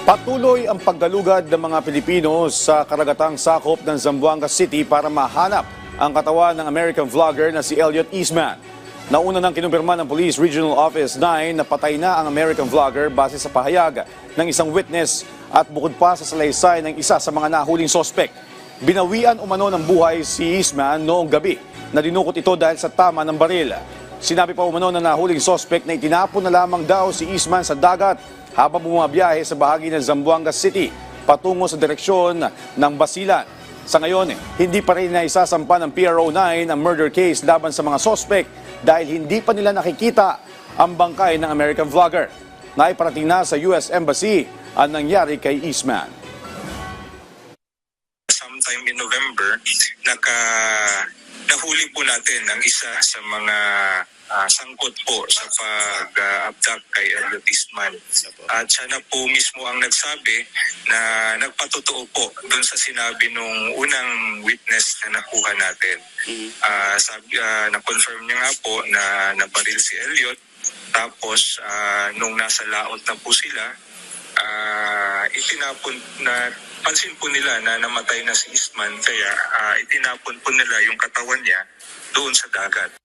Patuloy ang paggalugad ng mga Pilipino sa karagatang sakop ng Zamboanga City para mahanap ang katawan ng American vlogger na si Elliot Eastman. Nauna nang kinumpirma ng Police Regional Office 9 na patay na ang American vlogger base sa pahayag ng isang witness at bukod pa sa salaysay ng isa sa mga nahuling sospek. Binawian umano ng buhay si Eastman noong gabi na dinukot ito dahil sa tama ng baril. Sinabi pa umano ng nahuling sospek na itinapon na lamang daw si Eastman sa dagat habang bumabiyahe sa bahagi ng Zamboanga City patungo sa direksyon ng Basilan. Sa ngayon, hindi pa rin naisasampa ng PRO9 ang murder case laban sa mga sospek dahil hindi pa nila nakikita ang bangkay ng American vlogger. Naiparating na sa US Embassy ang nangyari kay Eastman. Sometime in November, nahuli po natin ang isa sa mga sangkot po sa pag-abduct kay Elliot Eastman. At siya na po mismo ang nagsabi na nagpatotoo po doon sa sinabi nung unang witness na nakuha natin. Na-confirm niya nga po na nabaril si Elliot. Tapos nung nasa laot na po sila, itinapon na pansin po nila na namatay na si Eastman, kaya itinapon po nila yung katawan niya doon sa dagat.